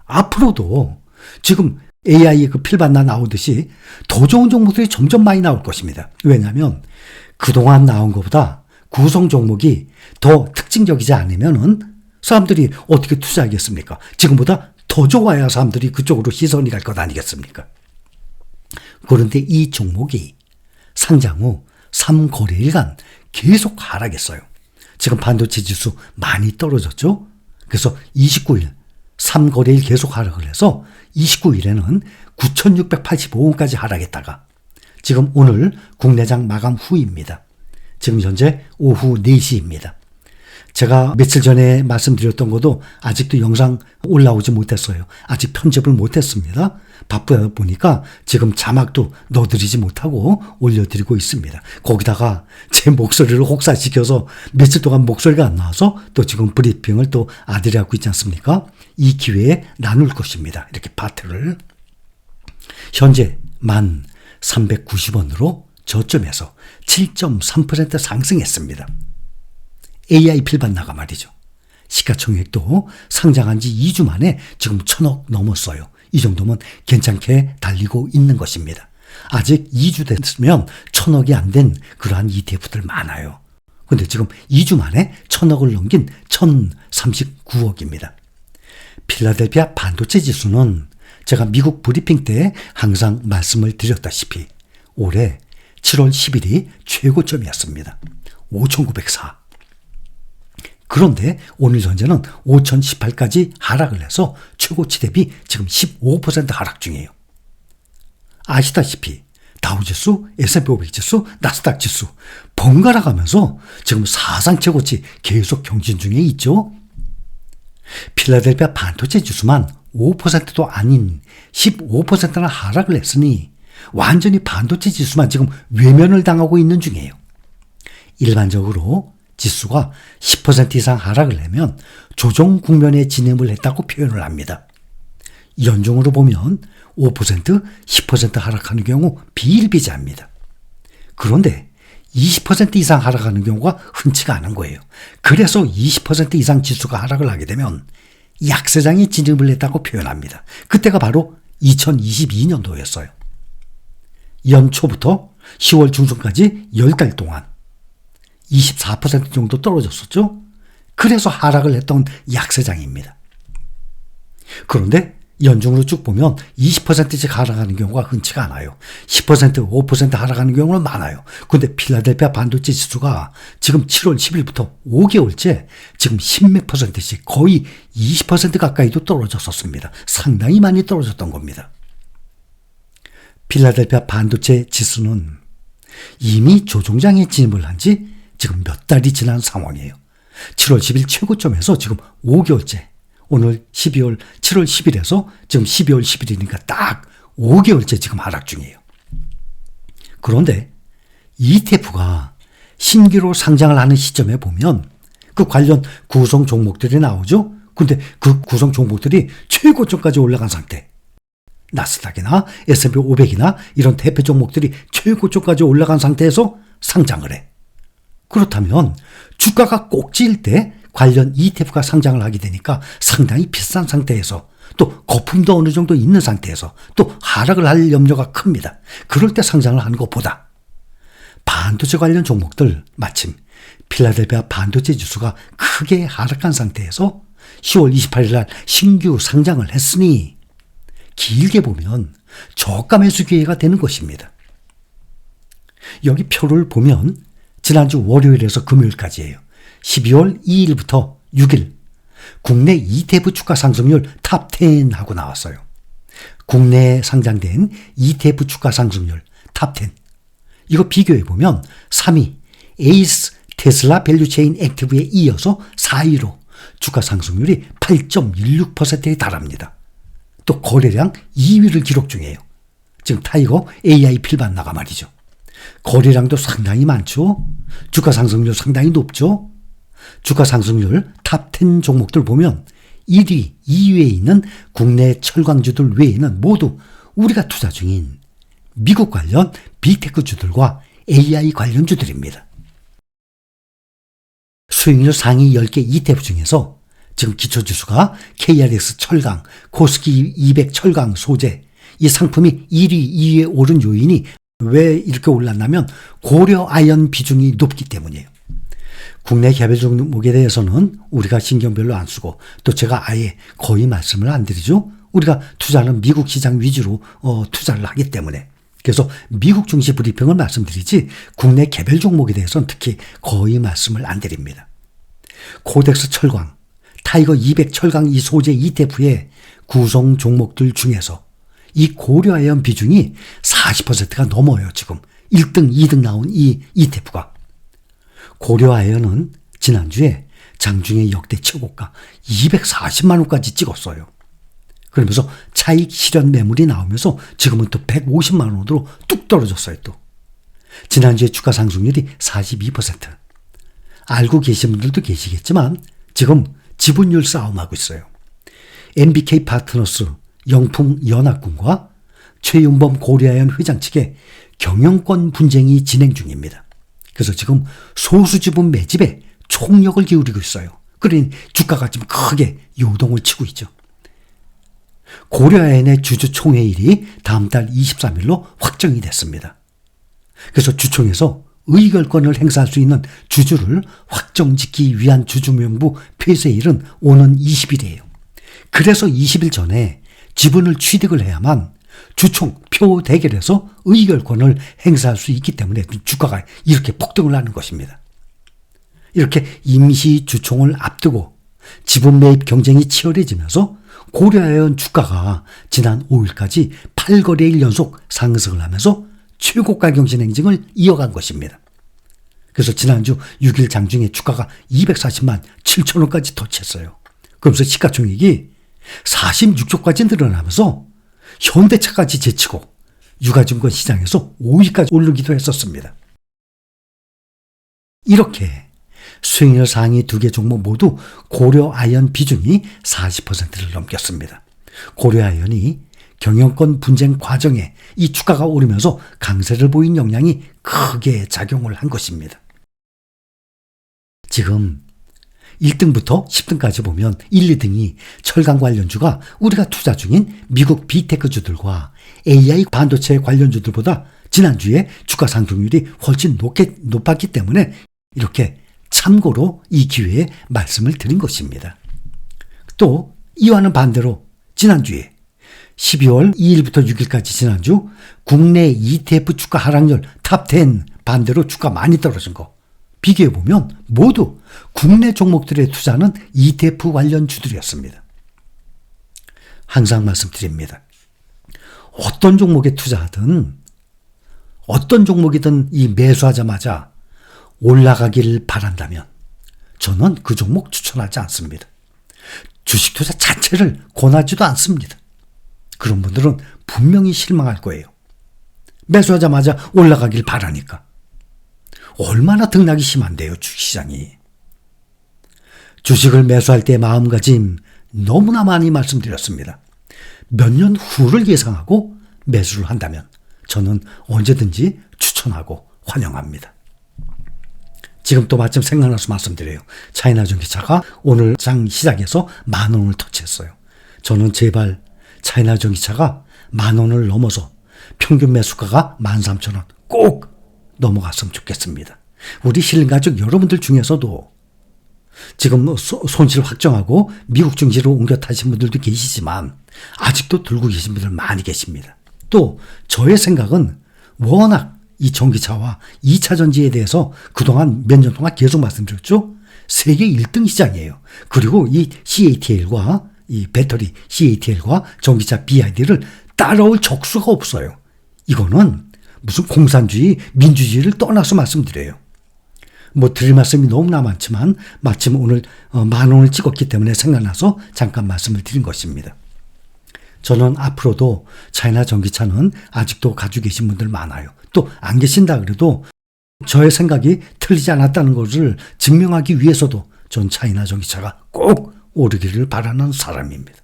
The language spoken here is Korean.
앞으로도 지금 AI 그 필반나 나오듯이 더 좋은 종목들이 점점 많이 나올 것입니다. 왜냐하면 그동안 나온 것보다 구성 종목이 더 특징적이지 않으면은 사람들이 어떻게 투자하겠습니까? 지금보다 더 좋아야 사람들이 그쪽으로 시선이 갈 것 아니겠습니까? 그런데 이 종목이 상장 후 3거래일간 계속 하락했어요. 지금 반도체 지수 많이 떨어졌죠? 그래서 29일 3거래일 계속 하락을 해서 29일에는 9,685원까지 하락했다가 지금 오늘 국내장 마감 후입니다. 지금 현재 오후 4시입니다. 제가 며칠 전에 말씀드렸던 것도 아직도 영상 올라오지 못했어요. 아직 편집을 못했습니다. 바쁘다 보니까 지금 자막도 넣어드리지 못하고 올려드리고 있습니다. 거기다가 제 목소리를 혹사시켜서 며칠 동안 목소리가 안 나와서 또 지금 브리핑을 또 아들이 하고 있지 않습니까? 이 기회에 나눌 것입니다. 이렇게 파트를. 현재 1390원으로 저점에서 7.3% 상승했습니다. AI 필반나가 말이죠. 시가총액도 상장한 지 2주 만에 지금 1,000억 넘었어요. 이 정도면 괜찮게 달리고 있는 것입니다. 아직 2주 됐으면 1,000억이 안 된 그러한 ETF들 많아요. 근데 지금 2주 만에 1,000억을 넘긴 1,039억입니다. 필라델피아 반도체 지수는 제가 미국 브리핑 때 항상 말씀을 드렸다시피 올해 7월 10일이 최고점이었습니다. 5,904. 그런데 오늘 현재는 5,018까지 하락을 해서 최고치 대비 지금 15% 하락 중이에요. 아시다시피 다우지수, S&P 500지수, 나스닥 지수 번갈아 가면서 지금 사상 최고치 계속 경진 중에 있죠. 필라델피아 반도체 지수만 5%도 아닌 15%나 하락을 했으니 완전히 반도체 지수만 지금 외면을 당하고 있는 중이에요. 일반적으로 지수가 10% 이상 하락을 하면 조정 국면에 진입을 했다고 표현을 합니다. 연중으로 보면 5%, 10% 하락하는 경우 비일비재합니다. 그런데 20% 이상 하락하는 경우가 흔치가 않은 거예요. 그래서 20% 이상 지수가 하락을 하게 되면 약세장에 진입을 했다고 표현합니다. 그때가 바로 2022년도였어요. 연초부터 10월 중순까지 10달 동안 24% 정도 떨어졌었죠. 그래서 하락을 했던 약세장입니다. 그런데 연중으로 쭉 보면 20%씩 하락하는 경우가 흔치가 않아요. 10%, 5% 하락하는 경우는 많아요. 그런데 필라델피아 반도체 지수가 지금 7월 10일부터 5개월째 지금 10몇 %씩 거의 20% 가까이도 떨어졌었습니다. 상당히 많이 떨어졌던 겁니다. 필라델피아 반도체 지수는 이미 조종장에 진입을 한 지 지금 몇 달이 지난 상황이에요. 7월 10일 최고점에서 지금 5개월째, 오늘 7월 10일에서 지금 12월 10일이니까 딱 5개월째 지금 하락 중이에요. 그런데 ETF가 신규로 상장을 하는 시점에 보면 그 관련 구성 종목들이 나오죠. 근데 그 구성 종목들이 최고점까지 올라간 상태. 나스닥이나 S&P 500이나 이런 대표 종목들이 최고점까지 올라간 상태에서 상장을 해. 그렇다면 주가가 꼭지일 때 관련 ETF가 상장을 하게 되니까 상당히 비싼 상태에서 또 거품도 어느 정도 있는 상태에서 또 하락을 할 염려가 큽니다. 그럴 때 상장을 하는 것보다 반도체 관련 종목들, 마침 필라델피아 반도체 지수가 크게 하락한 상태에서 10월 28일 날 신규 상장을 했으니 길게 보면 저가 매수 기회가 되는 것입니다. 여기 표를 보면 지난주 월요일에서 금요일까지예요. 12월 2일부터 6일 국내 ETF 주가 상승률 탑10 하고 나왔어요. 국내에 상장된 ETF 주가 상승률 탑10. 이거 비교해보면 3위 에이스 테슬라 밸류체인 액티브에 이어서 4위로 주가 상승률이 8.16%에 달합니다. 또 거래량 2위를 기록 중이에요. 지금 타이거 AI 필반나가 말이죠. 거래량도 상당히 많죠. 주가 상승률 상당히 높죠. 주가 상승률 탑10 종목들 보면 1위, 2위에 있는 국내 철강주들 외에는 모두 우리가 투자 중인 미국 관련 빅테크주들과 AI 관련주들입니다. 수익률 상위 10개 ETF 중에서 지금 기초지수가 KRX 철강, 코스피 200 철강 소재 이 상품이 1위, 2위에 오른 요인이 왜 이렇게 올랐냐면 고려 아연 비중이 높기 때문이에요. 국내 개별 종목에 대해서는 우리가 신경 별로 안 쓰고 또 제가 아예 거의 말씀을 안 드리죠. 우리가 투자는 미국 시장 위주로 투자를 하기 때문에. 그래서 미국 증시 브리핑을 말씀드리지 국내 개별 종목에 대해서는 특히 거의 말씀을 안 드립니다. 코덱스 철강, 타이거 200 철강 이 소재 ETF의 구성 종목들 중에서 이 고려아연 비중이 40%가 넘어요. 지금 1등, 2등 나온 이 ETF가. 고려아연은 지난주에 장중에 역대 최고가 240만 원까지 찍었어요. 그러면서 차익 실현 매물이 나오면서 지금은 또 150만 원으로 뚝 떨어졌어요. 또 지난주에 주가 상승률이 42%. 알고 계신 분들도 계시겠지만 지금 지분율 싸움하고 있어요. NBK 파트너스 영풍연합군과 최윤범 고려아연 회장 측의 경영권 분쟁이 진행 중입니다. 그래서 지금 소수지분 매집에 총력을 기울이고 있어요. 그러니 주가가 지금 크게 요동을 치고 있죠. 고려아연의 주주총회일이 다음 달 23일로 확정이 됐습니다. 그래서 주총에서 의결권을 행사할 수 있는 주주를 확정짓기 위한 주주명부 폐쇄일은 오는 20일이에요. 그래서 20일 전에 지분을 취득을 해야만 주총 표 대결에서 의결권을 행사할 수 있기 때문에 주가가 이렇게 폭등을 하는 것입니다. 이렇게 임시 주총을 앞두고 지분 매입 경쟁이 치열해지면서 고려아연 주가가 지난 5일까지 8거래일 연속 상승을 하면서 최고가 경신 행진을 이어간 것입니다. 그래서 지난주 6일 장중에 주가가 240만 7천 원까지 터치했어요. 그러면서 시가총액이 46조까지 늘어나면서 현대차까지 제치고 유가증권 시장에서 5위까지 오르기도 했었습니다. 이렇게 수익률 상위 2개 종목 모두 고려아연 비중이 40%를 넘겼습니다. 고려아연이 경영권 분쟁 과정에 이 주가가 오르면서 강세를 보인 영향이 크게 작용을 한 것입니다. 지금 1등부터 10등까지 보면 1, 2등이 철강 관련주가 우리가 투자 중인 미국 빅테크주들과 AI 반도체 관련주들보다 지난주에 주가 상승률이 훨씬 높았기 때문에 이렇게 참고로 이 기회에 말씀을 드린 것입니다. 또 이와는 반대로 지난주에 12월 2일부터 6일까지 지난주 국내 ETF 주가 하락률 탑10 반대로 주가 많이 떨어진 거 비교해보면 모두 국내 종목들의 투자는 ETF 관련 주들이었습니다. 항상 말씀드립니다. 어떤 종목에 투자하든 어떤 종목이든 이 매수하자마자 올라가길 바란다면 저는 그 종목 추천하지 않습니다. 주식 투자 자체를 권하지도 않습니다. 그런 분들은 분명히 실망할 거예요. 매수하자마자 올라가길 바라니까. 얼마나 등락이 심한데요, 주식시장이. 주식을 매수할 때 마음가짐 너무나 많이 말씀드렸습니다. 몇 년 후를 예상하고 매수를 한다면 저는 언제든지 추천하고 환영합니다. 지금 또 마침 생각나서 말씀드려요. 차이나 전기차가 오늘 장 시작에서 10,000원을 터치했어요. 저는 제발 차이나 전기차가 10,000원을 넘어서 평균 매수가가 13,000원 꼭 넘어갔으면 좋겠습니다. 우리 실가족 여러분들 중에서도 지금 손실 확정하고 미국 증시로 옮겨 타신 분들도 계시지만 아직도 들고 계신 분들 많이 계십니다. 또 저의 생각은 워낙 이 전기차와 2차 전지에 대해서 그동안 몇 년 동안 계속 말씀드렸죠. 세계 1등 시장이에요. 그리고 이 CATL과 이 배터리 CATL과 전기차 BYD를 따라올 적수가 없어요. 이거는 무슨 공산주의, 민주주의를 떠나서 말씀드려요. 드릴 말씀이 너무나 많지만 마침 오늘 10,000원을 찍었기 때문에 생각나서 잠깐 말씀을 드린 것입니다. 저는 앞으로도 차이나 전기차는 아직도 가지고 계신 분들 많아요. 또 안 계신다 그래도 저의 생각이 틀리지 않았다는 것을 증명하기 위해서도 전 차이나 전기차가 꼭 오르기를 바라는 사람입니다.